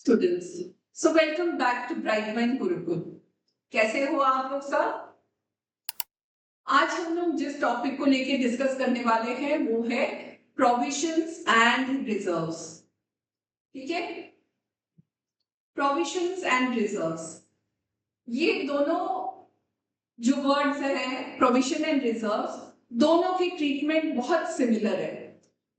Students, so welcome back to Bright Mind Gurukul. कैसे हो आप लोग सब? आज हम लोग जिस टॉपिक को लेके डिस्कस करने वाले हैं वो है प्रोविजंस एंड रिजर्व्स। ठीक है, प्रोविजंस एंड रिजर्व्स, ये दोनों जो वर्ड्स हैं, प्रोविजन एंड रिजर्व्स, दोनों की ट्रीटमेंट बहुत सिमिलर है।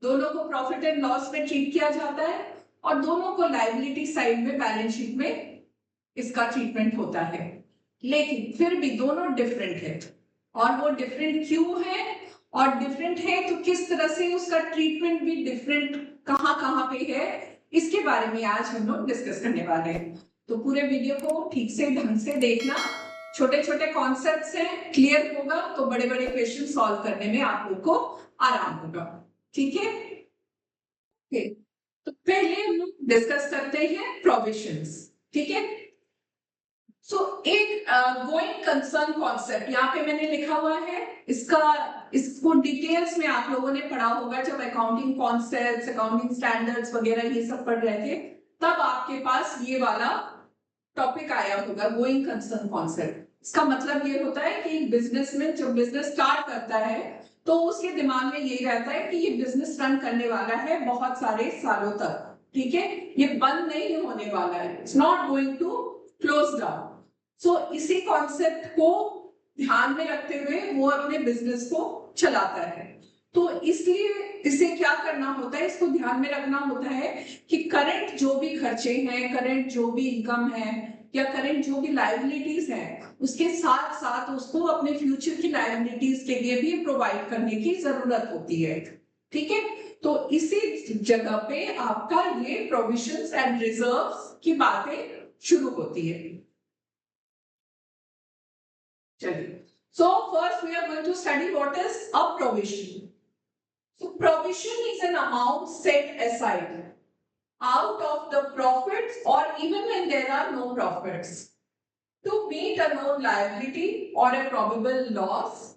दोनों को प्रॉफिट एंड लॉस में ट्रीट किया जाता है और दोनों को लायबिलिटी साइड में बैलेंस शीट में इसका ट्रीटमेंट होता है, लेकिन फिर भी दोनों डिफरेंट है। और वो डिफरेंट क्यों है और डिफरेंट है तो किस तरह से उसका ट्रीटमेंट भी डिफरेंट कहां पे है, इसके बारे में आज हम लोग डिस्कस करने वाले हैं। तो पूरे वीडियो को ठीक से ढंग से देखना, छोटे छोटे कॉन्सेप्ट्स हैं, क्लियर होगा तो बड़े बड़े क्वेश्चन सॉल्व करने में आप लोग को आराम होगा। ठीक है, तो पहले हम लोग डिस्कस करते हैं प्रोविजंस। ठीक है, एक गोइंग कंसर्न कॉन्सेप्ट यहाँ पे मैंने लिखा हुआ है, इसको डिटेल्स में आप लोगों ने पढ़ा होगा जब अकाउंटिंग कॉन्सेप्ट्स, अकाउंटिंग स्टैंडर्ड्स वगैरह ये सब पढ़ रहे थे, तब आपके पास ये वाला टॉपिक आया होगा, गोइंग कंसर्न कॉन्सेप्ट। इसका मतलब ये होता है कि बिजनेसमैन जब बिजनेस स्टार्ट करता है तो उसके दिमाग में यही रहता है कि ये बिजनेस रन करने वाला है बहुत सारे सालों तक। ठीक है, ये बंद नहीं होने वाला है, it's not going to close down. इसी कॉन्सेप्ट को ध्यान में रखते हुए वो अपने बिजनेस को चलाता है। तो इसलिए इसे क्या करना होता है, इसको ध्यान में रखना होता है कि करंट जो भी खर्चे हैं, करंट जो भी इनकम है या करंट जो भी लायबिलिटीज हैं, उसके साथ साथ उसको अपने फ्यूचर की लायबिलिटीज के लिए भी प्रोवाइड करने की जरूरत होती है। ठीक है, तो इसी जगह पे आपका ये प्रोविजंस एंड रिजर्व्स की बातें शुरू होती है। चलिए, so first we are going to study what is a provision. So provision is an amount set aside out of the profits or even when there are no profits to meet a known liability or a probable loss,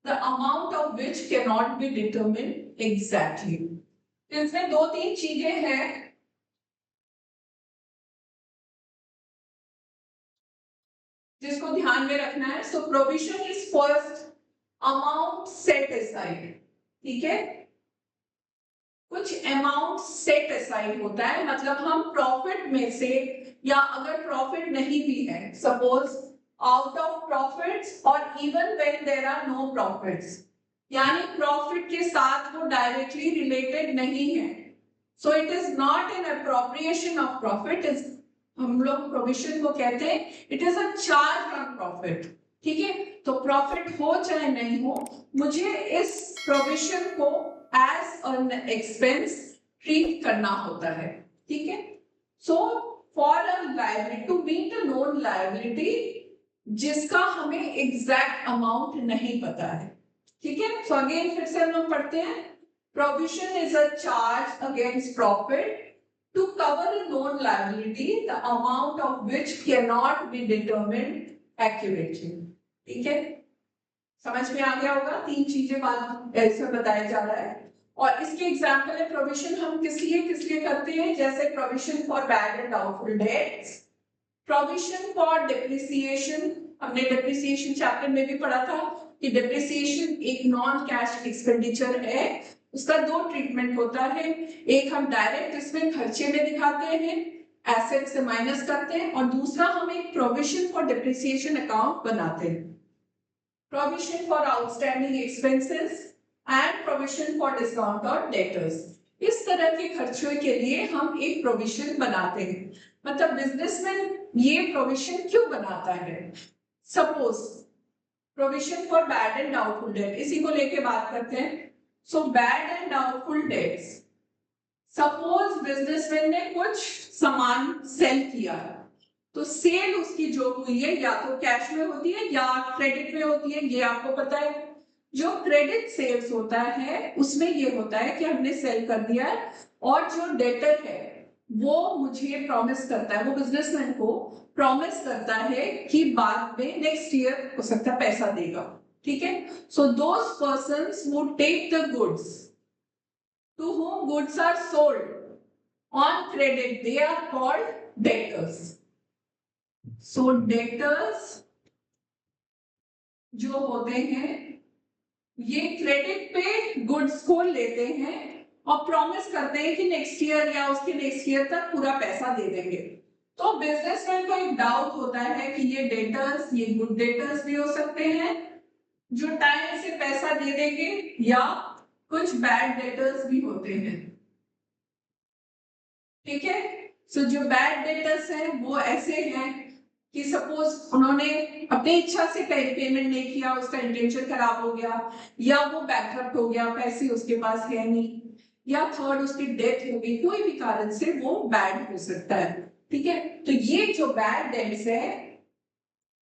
the amount of which cannot be determined exactly. इसमें दो तीन चीजें हैं जिसको ध्यान में रखना है। So provision is first amount set aside. ठीक है, कुछ अमाउंट सेट असाइड होता है, मतलब हम प्रॉफिट में से, या अगर प्रॉफिट नहीं भी है, सपोज आउट ऑफ प्रॉफिट्स और even when there are no profits, यानी प्रॉफिट के साथ वो डायरेक्टली रिलेटेड नहीं है, so it is not an appropriation of profit, हम लोग प्रोविजन को कहते हैं it is a charge on profit. ठीक है, तो प्रॉफिट हो चाहे नहीं हो, मुझे इस प्रोविजन को एज एन एक्सपेंस ट्रीट करना होता है। ठीक है, so for a liability to meet a known liability जिसका हमें एग्जैक्ट अमाउंट नहीं पता है। ठीक है, सो अगेन फिर से हम लोग पढ़ते हैं, provision is a charge against profit to cover a known liability, the amount of which cannot be determined accurately. ठीक है, समझ में आ गया होगा, तीन चीजें बात ऐसे बताया जा रहा है। और इसके एग्जाम्पल है प्रोविजन हम किस लिए करते हैं, जैसे provision for bad and doubtful debts, provision for depreciation, हमने डेप्रिसिएशन चैप्टर में भी पढ़ा था कि डेप्रिसिएशन एक नॉन कैश एक्सपेंडिचर है, उसका दो ट्रीटमेंट होता है, एक हम डायरेक्ट इसमें खर्चे में दिखाते हैं, एसेट से माइनस करते हैं, और दूसरा हम एक प्रोविजन फॉर डेप्रिसिएशन अकाउंट बनाते हैं, provision for outstanding expenses and provision for discount और डेटर्स। इस तरह के खर्चों के लिए हम एक प्रोविजन बनाते हैं। मतलब बिजनेसमैन ये प्रोविजन क्यों बनाता है, suppose provision for bad and doubtful debt, इसी को लेके बात करते हैं। So bad and doubtful debts. Suppose businessman ने कुछ सामान सेल किया, तो सेल उसकी जो हुई है या तो कैश में होती है या क्रेडिट में होती है, ये आपको पता है। जो क्रेडिट सेल्स होता है उसमें ये होता है कि हमने सेल कर दिया है, और जो डेटर है वो मुझे प्रॉमिस करता है, वो बिजनेसमैन को प्रॉमिस करता है कि बाद में नेक्स्ट ईयर हो सकता है पैसा देगा। ठीक है, so those persons who take the goods to whom goods are sold on credit, they are called debtors. So debtors जो होते हैं ये क्रेडिट पे गुड्स को लेते हैं और प्रॉमिस करते हैं कि नेक्स्ट ईयर या उसके नेक्स्ट ईयर तक पूरा पैसा दे देंगे। तो बिजनेसमैन को एक डाउट होता है कि ये डेटर्स, ये गुड डेटर्स भी हो सकते हैं जो टाइम से पैसा दे देंगे, या कुछ बैड डेटर्स भी होते हैं। ठीक है, सो जो बैड डेटर्स हैं वो ऐसे हैं कि सपोज उन्होंने अपनी इच्छा से पेमेंट नहीं किया, उसका इंटेंशन खराब हो गया, या वो बैंकरप्ट हो गया, पैसे उसके पास है नहीं, या थर्ड उसकी डेथ हो गई, कोई भी कारण से वो बैड हो सकता है। ठीक है, तो ये जो बैड डेट्स है,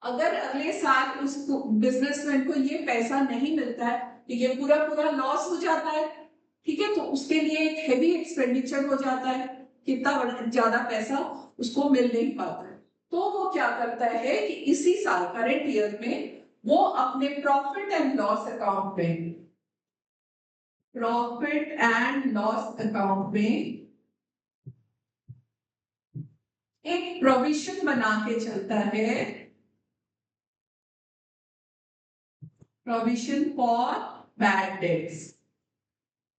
अगर अगले साल उस बिजनेसमैन को ये पैसा नहीं मिलता है तो ये पूरा पूरा लॉस हो जाता है। ठीक है, तो उसके लिए एक हेवी एक्सपेंडिचर हो जाता है, कितना ज्यादा पैसा उसको मिल नहीं पाता है। तो वो क्या करता है कि इसी साल करंट ईयर में वो अपने प्रॉफिट एंड लॉस अकाउंट में, प्रॉफिट एंड लॉस अकाउंट में एक प्रोविजन बना के चलता है, प्रोविजन फॉर बैड डेट्स।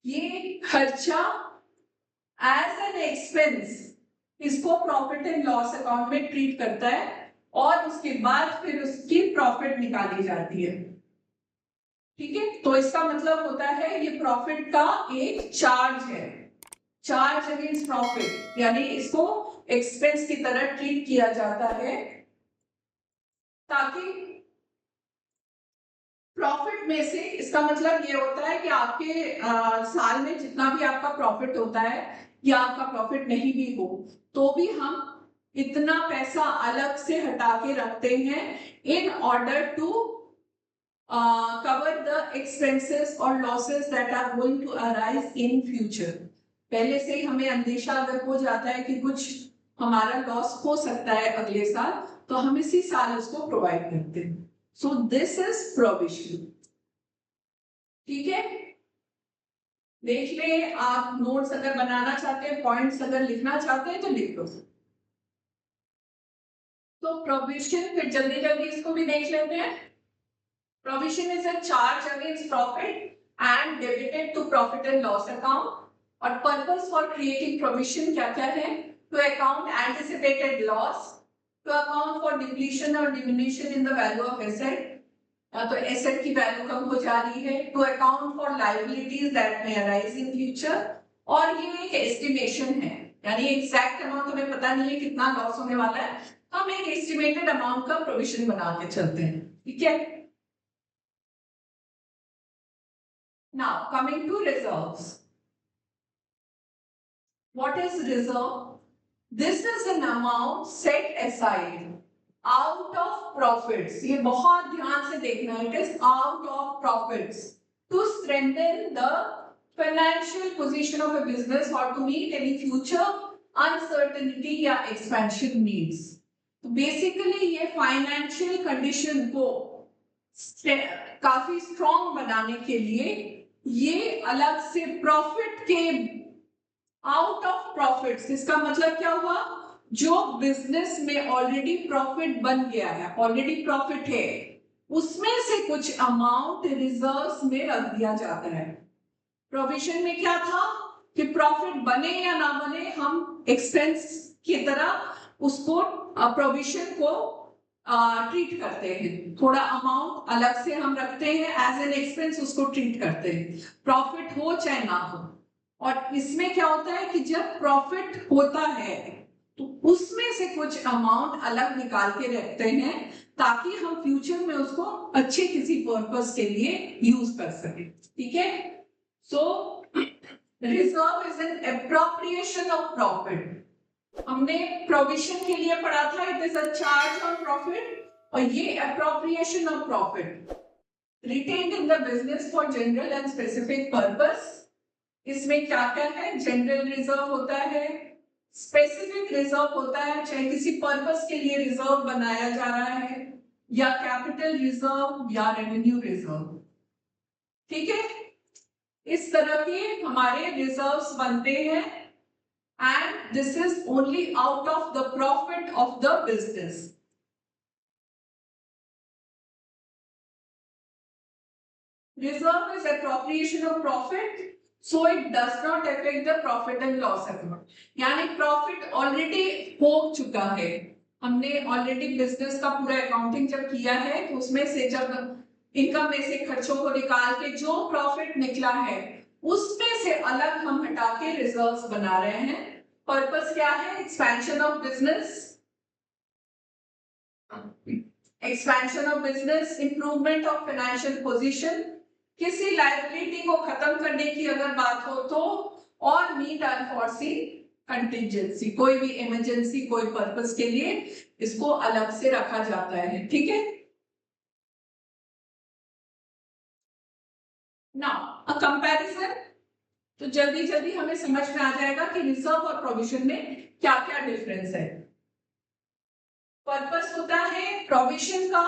ये खर्चा एज एन एक्सपेंस इसको प्रॉफिट एंड लॉस अकाउंट में ट्रीट करता है और उसके बाद फिर उसकी प्रॉफिट निकाली जाती है। ठीक है, तो इसका मतलब होता है ये प्रॉफिट का एक चार्ज है, चार्ज अगेंस्ट प्रॉफिट, यानी इसको एक्सपेंस की तरह ट्रीट किया जाता है ताकि प्रॉफिट में से, इसका मतलब ये होता है कि आपके साल में जितना भी आपका प्रॉफिट होता है या आपका प्रॉफिट नहीं भी हो तो भी हम इतना पैसा अलग से हटा के रखते हैं in order to cover the expenses और losses that are going to arise in future. पहले से ही हमें अंदेशा अगर हो जाता है कि कुछ हमारा लॉस हो सकता है अगले साल, तो हम इसी साल उसको प्रोवाइड करते हैं। So this is provision. ठीक है, देख ले, आप नोट्स अगर बनाना चाहते हैं, पॉइंट्स अगर लिखना चाहते हैं तो लिख लो। तो प्रोविजन फिर जल्दी जल्दी इसको भी देख लेते हैं। Provision is a charge against profit and debited to profit and loss account. और पर्पस फॉर क्रिएटिंग प्रोविजन क्या क्या है? To account anticipated loss, to account for depletion और diminution in the value of asset, तो asset की value कम हो जा रही है, to account for liabilities that may arise in future. और ये एक एस्टिमेशन है, यानी एग्जैक्ट अमाउंट हमें पता नहीं है कितना लॉस होने वाला है, हम एक एस्टिमेटेड अमाउंट का प्रोविजन बना के चलते हैं। ठीक है, now coming to reserves. What is reserve? This is an amount set aside out of profits, ये बहुत ध्यान से देखना, it is out of profits, to strengthen the financial position of a business और to meet any future uncertainty या expansion needs. तो basically ये financial condition को काफी स्ट्रॉन्ग बनाने के लिए ये अलग से प्रॉफिट के, आउट ऑफ प्रॉफिट्स, इसका मतलब क्या हुआ? जो बिजनेस में ऑलरेडी प्रॉफिट बन गया है, ऑलरेडी प्रॉफिट है, उसमें से कुछ अमाउंट रिजर्व्स में रख दिया जाता है। प्रोविजन में क्या था कि प्रॉफिट बने या ना बने, हम एक्सपेंस की तरह उसको, प्रोविजन को ट्रीट करते हैं, थोड़ा अमाउंट अलग से हम रखते हैं एज एन एक्सपेंस, उसको ट्रीट करते हैं, प्रॉफिट हो चाहे ना हो। और इसमें क्या होता है कि जब प्रॉफिट होता है तो उसमें से कुछ अमाउंट अलग निकाल के रखते हैं ताकि हम फ्यूचर में उसको अच्छे किसी पर्पस के लिए यूज कर सके। ठीक है, so reserve is an appropriation of profit. हमने प्रोविजन के लिए पढ़ा था, it is a charge on profit, और ये appropriation of profit retained in the business for general and specific purpose. इसमें क्या क्या है? जनरल रिजर्व होता है, स्पेसिफिक रिजर्व होता है, चाहे किसी पर्पस के लिए रिजर्व बनाया जा रहा है, या कैपिटल रिजर्व या रेवेन्यू रिजर्व। ठीक है, इस तरह के हमारे रिजर्व्स बनते हैं and and this is only out of the profit of the business. Reserve is appropriation of profit, so it does not affect the profit and loss account. यानी profit already हो चुका है, हमने already business का पूरा accounting जब किया है तो उसमें से जब इनकम में से खर्चों को निकाल के जो प्रॉफिट निकला है उसमें से अलग हम हटा के रिजर्व्स बना रहे हैं। पर्पस क्या है? Expansion of business, improvement of financial position, किसी लायबिलिटी को खत्म करने की अगर बात हो तो, और मीट अनफॉर्सीन कंटिजेंसी, कोई भी इमरजेंसी कोई पर्पस के लिए इसको अलग से रखा जाता है। ठीक है, नाउ अ कंपैरिजन, तो जल्दी जल्दी हमें समझ में आ जाएगा कि रिजर्व और प्रोविजन में क्या क्या डिफरेंस है। पर्पस होता है प्रोविजन का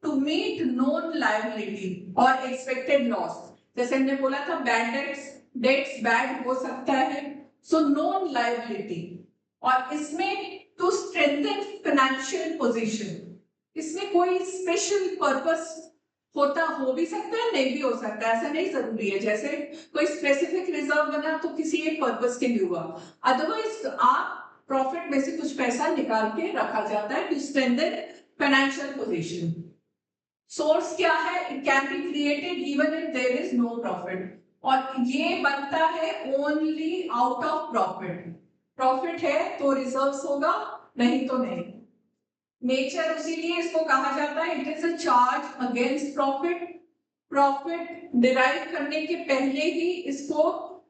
टू मीट नोन लायबिलिटी और एक्सपेक्टेड लॉस, जैसे हमने बोला था बैड डेट्स बैड हो सकता है, सो नोन लायबिलिटी, और इसमें टू स्ट्रेंथन फाइनेंशियल पोजीशन, इसमें कोई स्पेशल पर्पस होता हो भी सकता है, नहीं भी हो सकता है, ऐसा नहीं जरूरी है। जैसे कोई स्पेसिफिक रिजर्व बना तो किसी एक पर्पस के लिए हुआ, अदरवाइज आप प्रॉफिट में से कुछ पैसा निकाल के रखा जाता है to strengthen financial position. Source क्या है? It can be created even if there is no profit, और ये बनता है only out of profit. Profit है तो रिजर्व्स होगा, नहीं तो नहीं। नेचर उसीलिए इसको कहा जाता है it is a charge against profit. Profit derive करने के पहले ही इसको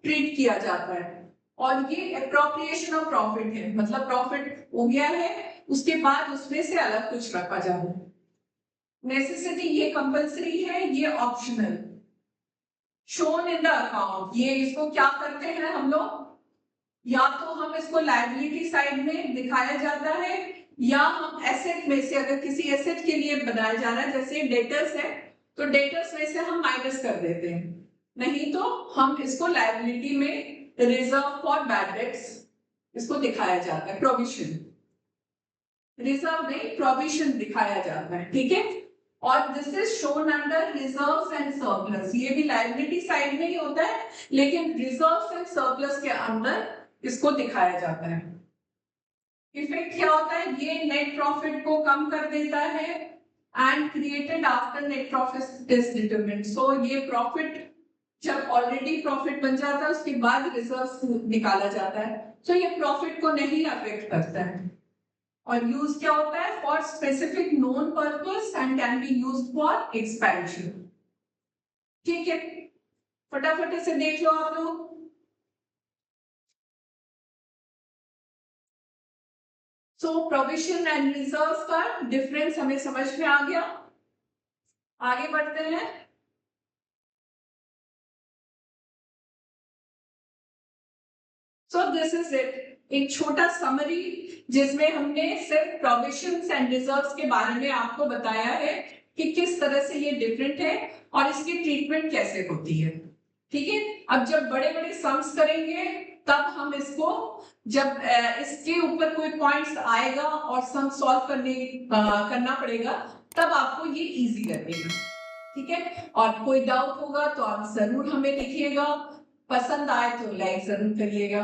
ट्रीट किया जाता है, और ये एप्रोप्रिएशन ऑफ प्रॉफिट है, मतलब प्रॉफिट हो गया है उसके बाद उसमें से अलग कुछ रखा जाए। नेसेसिटी ये कंपल्सरी है, ये optional. Shown in the account, ये इसको क्या करते हैं हम लोग, या तो हम इसको लायबिलिटी साइड में दिखाया जाता है, या हम एसेट में से, अगर किसी एसेट के लिए बनाया जा रहा है जैसे डेटर्स है तो डेटर्स में से हम माइनस कर देते हैं, नहीं तो हम इसको लायबिलिटी में रिजर्व फॉर बैड डेट्स इसको दिखाया जाता है, प्रोविजन, रिजर्व नहीं प्रोविजन दिखाया जाता है। ठीक है, और this is shown under reserves and surplus, ये भी लायबिलिटी साइड में ही होता है लेकिन रिजर्व्स एंड सरप्लस के अंदर इसको दिखाया जाता है। इफेक्ट क्या होता है? ये नेट प्रॉफिट को कम कर देता है, and created after net profit is determined, so ये प्रॉफिट जब ऑलरेडी प्रॉफिट बन जाता है उसके बाद रिजर्व्स निकाला जाता है, तो ये प्रॉफिट को नहीं अफेक्ट करता है। और यूज क्या होता है? For specific known purpose and can be used for expansion. ठीक है, फटाफट से देख लो आप लोग। सो प्रोविजन एंड रिजर्व का डिफरेंस हमें समझ में आ गया। आगे बढ़ते हैं। सो दिस इज इट, एक छोटा समरी जिसमें हमने सिर्फ प्रोविजंस एंड रिजर्व्स के बारे में आपको बताया है कि किस तरह से ये डिफरेंट है और इसकी ट्रीटमेंट कैसे होती है। ठीक है, अब जब बड़े बड़े सम्स करेंगे तब हम इसको, जब इसके ऊपर कोई पॉइंट्स आएगा और सम सॉल्व करना पड़ेगा तब आपको ये इजी लगेगा। ठीक है, और कोई डाउट होगा तो आप जरूर हमें लिखिएगा, पसंद आए तो लाइक जरूर करिएगा।